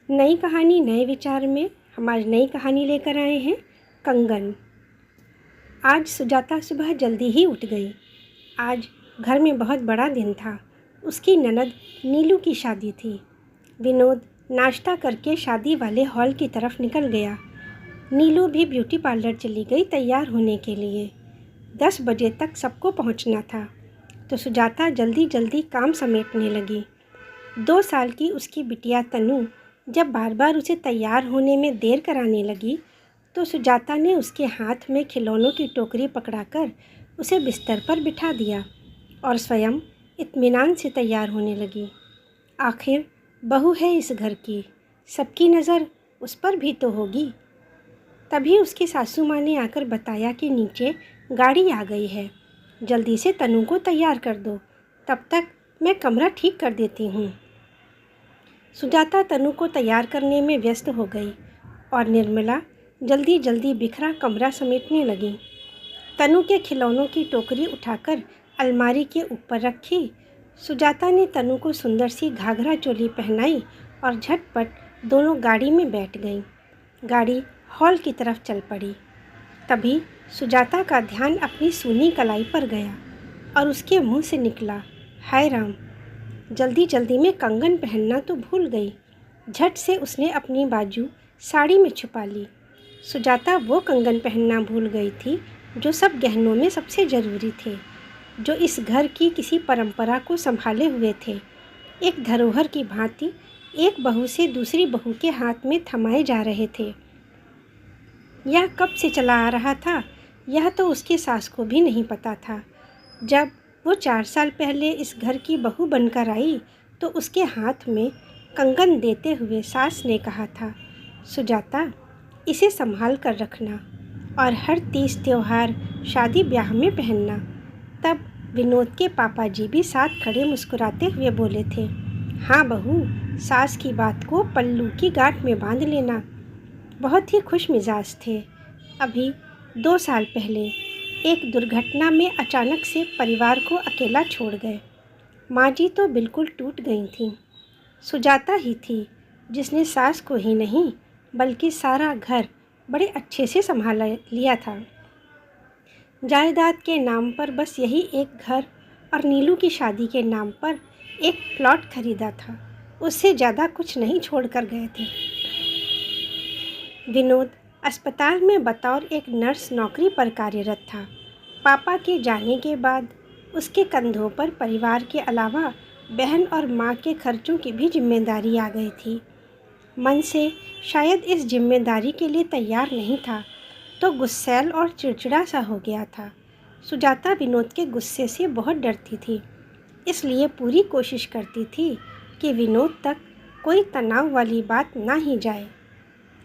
नई कहानी नए विचार में हम आज नई कहानी लेकर आए हैं कंगन। आज सुजाता सुबह जल्दी ही उठ गई। आज घर में बहुत बड़ा दिन था। उसकी ननद नीलू की शादी थी। विनोद नाश्ता करके शादी वाले हॉल की तरफ निकल गया। नीलू भी ब्यूटी पार्लर चली गई तैयार होने के लिए। 10 बजे तक सबको पहुंचना था, तो सुजाता जल्दी जल्दी काम समेटने लगी। 2 साल की उसकी बिटिया तनु जब बार बार उसे तैयार होने में देर कराने लगी, तो सुजाता ने उसके हाथ में खिलौनों की टोकरी पकड़ाकर उसे बिस्तर पर बिठा दिया और स्वयं इत्मीनान से तैयार होने लगी। आखिर बहू है इस घर की, सबकी नज़र उस पर भी तो होगी। तभी उसकी सासू माँ ने आकर बताया कि नीचे गाड़ी आ गई है, जल्दी से तनु को तैयार कर दो, तब तक मैं कमरा ठीक कर देती हूँ। सुजाता तनु को तैयार करने में व्यस्त हो गई और निर्मला जल्दी जल्दी बिखरा कमरा समेटने लगी। तनु के खिलौनों की टोकरी उठाकर अलमारी के ऊपर रखी। सुजाता ने तनु को सुंदर सी घाघरा चोली पहनाई और झटपट दोनों गाड़ी में बैठ गईं। गाड़ी हॉल की तरफ चल पड़ी। तभी सुजाता का ध्यान अपनी सूनी कलाई पर गया और उसके मुंह से निकला, हाय राम, जल्दी जल्दी में कंगन पहनना तो भूल गई। झट से उसने अपनी बाजू साड़ी में छुपा ली। सुजाता वो कंगन पहनना भूल गई थी जो सब गहनों में सबसे ज़रूरी थे, जो इस घर की किसी परंपरा को संभाले हुए थे। एक धरोहर की भांति एक बहू से दूसरी बहू के हाथ में थमाए जा रहे थे। यह कब से चला आ रहा था, यह तो उसके सास को भी नहीं पता था। जब वो 4 साल पहले इस घर की बहू बनकर आई, तो उसके हाथ में कंगन देते हुए सास ने कहा था, सुजाता, इसे संभाल कर रखना और हर तीज त्योहार शादी ब्याह में पहनना। तब विनोद के पापा जी भी साथ खड़े मुस्कुराते हुए बोले थे, हाँ बहू, सास की बात को पल्लू की गांठ में बांध लेना। बहुत ही खुश मिजाज थे। अभी 2 साल पहले एक दुर्घटना में अचानक से परिवार को अकेला छोड़ गए। माँ जी तो बिल्कुल टूट गई थीं। सुजाता ही थी जिसने सास को ही नहीं बल्कि सारा घर बड़े अच्छे से संभाल लिया था। जायदाद के नाम पर बस यही एक घर और नीलू की शादी के नाम पर एक प्लॉट खरीदा था। उससे ज़्यादा कुछ नहीं छोड़ कर गए थे। विनोद अस्पताल में बतौर एक नर्स नौकरी पर कार्यरत था। पापा के जाने के बाद उसके कंधों पर परिवार के अलावा बहन और माँ के खर्चों की भी जिम्मेदारी आ गई थी। मन से शायद इस जिम्मेदारी के लिए तैयार नहीं था, तो गुस्सैल और चिड़चिड़ा सा हो गया था। सुजाता विनोद के गुस्से से बहुत डरती थी, इसलिए पूरी कोशिश करती थी कि विनोद तक कोई तनाव वाली बात ना ही जाए।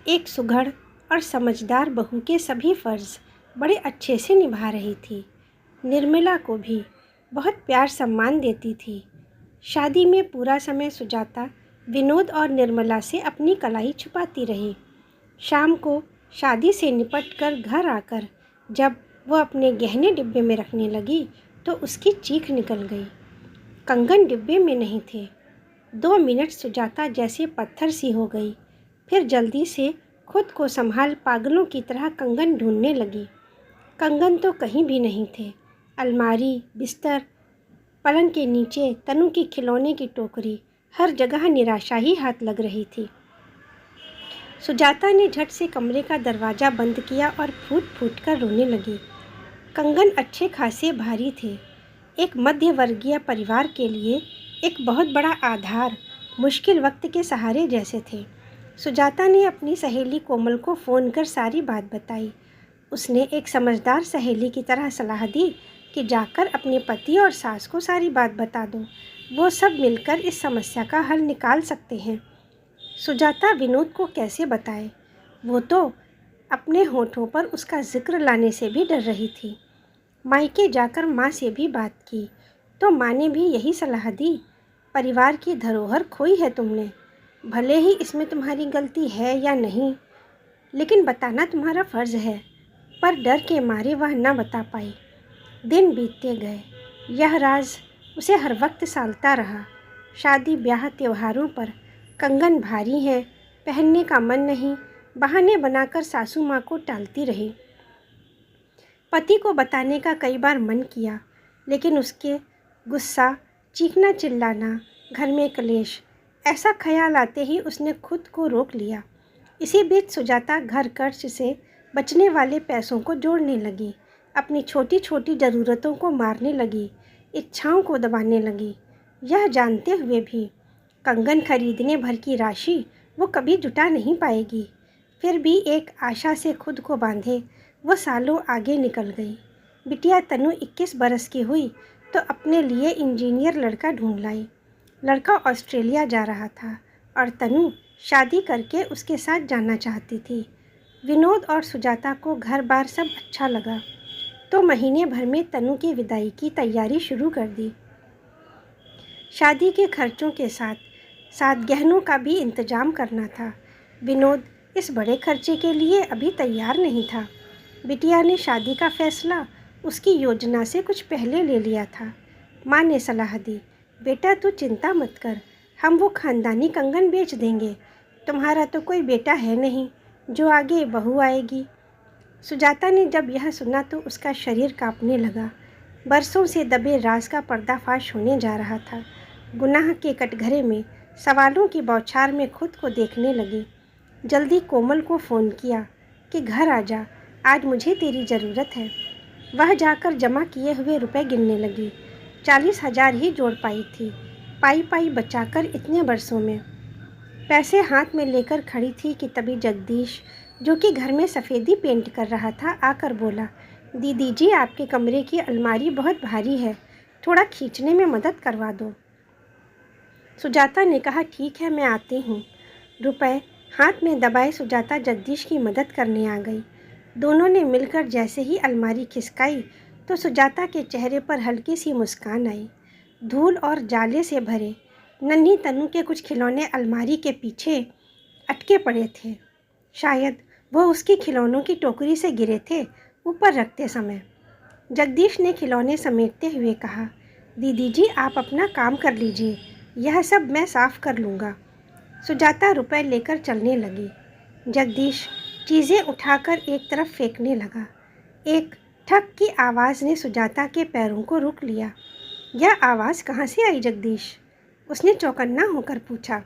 एक सुघड़ और समझदार बहू के सभी फ़र्ज़ बड़े अच्छे से निभा रही थी। निर्मला को भी बहुत प्यार सम्मान देती थी। शादी में पूरा समय सुजाता विनोद और निर्मला से अपनी कलाई छुपाती रही। शाम को शादी से निपट कर घर आकर जब वह अपने गहने डिब्बे में रखने लगी, तो उसकी चीख निकल गई। कंगन डिब्बे में नहीं थे। 2 मिनट सुजाता जैसे पत्थर सी हो गई, फिर जल्दी से खुद को संभाल पागलों की तरह कंगन ढूंढने लगी। कंगन तो कहीं भी नहीं थे। अलमारी, बिस्तर, पलंग के नीचे, तनु की खिलौने की टोकरी, हर जगह निराशा ही हाथ लग रही थी। सुजाता ने झट से कमरे का दरवाज़ा बंद किया और फूट फूट कर रोने लगी। कंगन अच्छे खासे भारी थे। एक मध्यवर्गीय परिवार के लिए एक बहुत बड़ा आधार, मुश्किल वक्त के सहारे जैसे थे। सुजाता ने अपनी सहेली कोमल को फ़ोन कर सारी बात बताई। उसने एक समझदार सहेली की तरह सलाह दी कि जाकर अपने पति और सास को सारी बात बता दो, वो सब मिलकर इस समस्या का हल निकाल सकते हैं। सुजाता विनोद को कैसे बताए? वो तो अपने होठों पर उसका जिक्र लाने से भी डर रही थी। मायके जाकर माँ से भी बात की, तो माँ ने भी यही सलाह दी, परिवार की धरोहर खोई है तुमने, भले ही इसमें तुम्हारी गलती है या नहीं, लेकिन बताना तुम्हारा फ़र्ज़ है। पर डर के मारे वह न बता पाई। दिन बीतते गए। यह राज उसे हर वक्त सालता रहा। शादी ब्याह त्योहारों पर कंगन भारी हैं, पहनने का मन नहीं, बहाने बनाकर सासू माँ को टालती रही। पति को बताने का कई बार मन किया, लेकिन उसके गुस्सा, चीखना चिल्लाना, घर में कलेश, ऐसा ख्याल आते ही उसने खुद को रोक लिया। इसी बीच सुजाता घर खर्च से बचने वाले पैसों को जोड़ने लगी, अपनी छोटी छोटी ज़रूरतों को मारने लगी, इच्छाओं को दबाने लगी। यह जानते हुए भी कंगन खरीदने भर की राशि वो कभी जुटा नहीं पाएगी। फिर भी एक आशा से खुद को बांधे वो सालों आगे निकल गई। बिटिया तनु 21 बरस की हुई तो अपने लिए इंजीनियर लड़का ढूंढ लाई। लड़का ऑस्ट्रेलिया जा रहा था और तनु शादी करके उसके साथ जाना चाहती थी। विनोद और सुजाता को घर बार सब अच्छा लगा तो महीने भर में तनु की विदाई की तैयारी शुरू कर दी। शादी के खर्चों के साथ साथ गहनों का भी इंतजाम करना था। विनोद इस बड़े खर्चे के लिए अभी तैयार नहीं था। बिटिया ने शादी का फैसला उसकी योजना से कुछ पहले ले लिया था। माँ ने सलाह दी, बेटा तू चिंता मत कर, हम वो खानदानी कंगन बेच देंगे। तुम्हारा तो कोई बेटा है नहीं, जो आगे बहू आएगी। सुजाता ने जब यह सुना तो उसका शरीर कांपने लगा। बरसों से दबे राज का पर्दाफाश होने जा रहा था। गुनाह के कटघरे में सवालों की बौछार में खुद को देखने लगी। जल्दी कोमल को फ़ोन किया कि घर आ जा, आज मुझे तेरी ज़रूरत है। वह जाकर जमा किए हुए रुपए गिनने लगी। 40,000 ही जोड़ पाई थी, पाई पाई बचाकर इतने बरसों में। पैसे हाथ में लेकर खड़ी थी कि तभी जगदीश, जो कि घर में सफ़ेदी पेंट कर रहा था, आकर बोला, दीदी जी आपके कमरे की अलमारी बहुत भारी है, थोड़ा खींचने में मदद करवा दो। सुजाता ने कहा, ठीक है मैं आती हूँ। रुपए हाथ में दबाए सुजाता जगदीश की मदद करने आ गई। दोनों ने मिलकर जैसे ही अलमारी खिसकाई तो सुजाता के चेहरे पर हल्की सी मुस्कान आई। धूल और जाले से भरे नन्ही तनु के कुछ खिलौने अलमारी के पीछे अटके पड़े थे। शायद वो उसकी खिलौनों की टोकरी से गिरे थे ऊपर रखते समय। जगदीश ने खिलौने समेटते हुए कहा, दीदी जी आप अपना काम कर लीजिए, यह सब मैं साफ़ कर लूँगा। सुजाता रुपए लेकर चलने लगी। जगदीश चीज़ें उठाकर एक तरफ फेंकने लगा। एक ठक की आवाज़ ने सुजाता के पैरों को रोक लिया। यह आवाज़ कहाँ से आई जगदीश? उसने चौकन्ना होकर पूछा।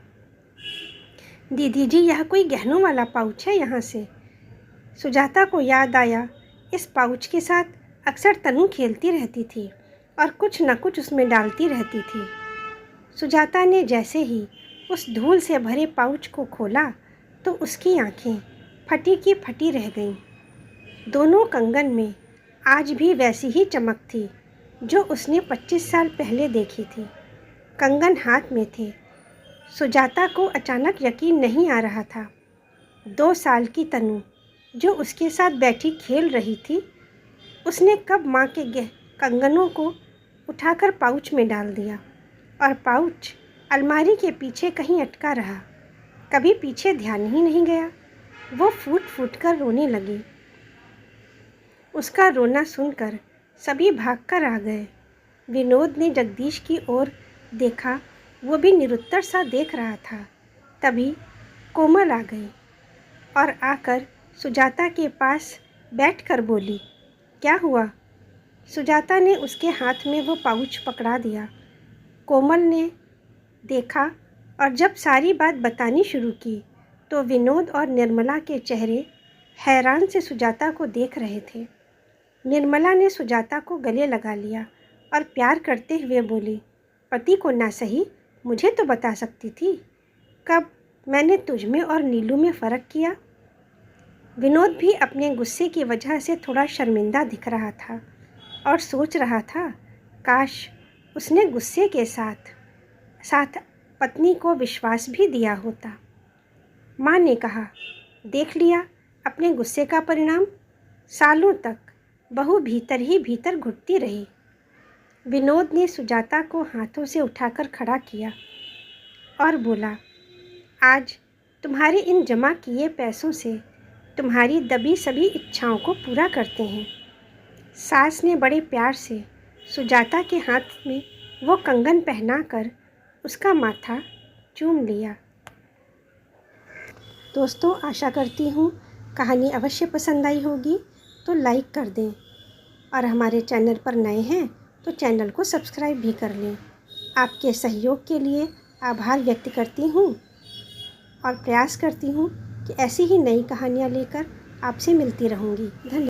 दीदी जी यह कोई गहनों वाला पाउच है यहाँ से। सुजाता को याद आया, इस पाउच के साथ अक्सर तनु खेलती रहती थी और कुछ न कुछ उसमें डालती रहती थी। सुजाता ने जैसे ही उस धूल से भरे पाउच को खोला तो उसकी आंखें फटी की फटी रह गईं। दोनों कंगन में आज भी वैसी ही चमक थी जो उसने 25 साल पहले देखी थी। कंगन हाथ में थे। सुजाता को अचानक यकीन नहीं आ रहा था। 2 साल की तनु जो उसके साथ बैठी खेल रही थी, उसने कब माँ के कंगनों को उठाकर पाउच में डाल दिया और पाउच अलमारी के पीछे कहीं अटका रहा। कभी पीछे ध्यान ही नहीं गया। वो फूट फूट कर रोने लगी। उसका रोना सुनकर सभी भागकर आ गए। विनोद ने जगदीश की ओर देखा, वो भी निरुत्तर सा देख रहा था। तभी कोमल आ गई और आकर सुजाता के पास बैठकर बोली, क्या हुआ? सुजाता ने उसके हाथ में वो पाउच पकड़ा दिया। कोमल ने देखा और जब सारी बात बतानी शुरू की तो विनोद और निर्मला के चेहरे हैरान से सुजाता को देख रहे थे। निर्मला ने सुजाता को गले लगा लिया और प्यार करते हुए बोली, पति को ना सही मुझे तो बता सकती थी। कब मैंने तुझमें और नीलू में फ़र्क किया? विनोद भी अपने गुस्से की वजह से थोड़ा शर्मिंदा दिख रहा था और सोच रहा था, काश उसने गुस्से के साथ साथ पत्नी को विश्वास भी दिया होता। माँ ने कहा, देख लिया अपने गुस्से का परिणाम। सालों तक बहू भीतर ही भीतर घुटती रही। विनोद ने सुजाता को हाथों से उठाकर खड़ा किया और बोला, आज तुम्हारे इन जमा किए पैसों से तुम्हारी दबी सभी इच्छाओं को पूरा करते हैं। सास ने बड़े प्यार से सुजाता के हाथ में वो कंगन पहनाकर उसका माथा चूम लिया। दोस्तों, आशा करती हूँ कहानी अवश्य पसंद आई होगी, तो लाइक कर दें और हमारे चैनल पर नए हैं तो चैनल को सब्सक्राइब भी कर लें। आपके सहयोग के लिए आभार व्यक्त करती हूँ और प्रयास करती हूँ कि ऐसी ही नई कहानियाँ लेकर आपसे मिलती रहूँगी। धन्यवाद।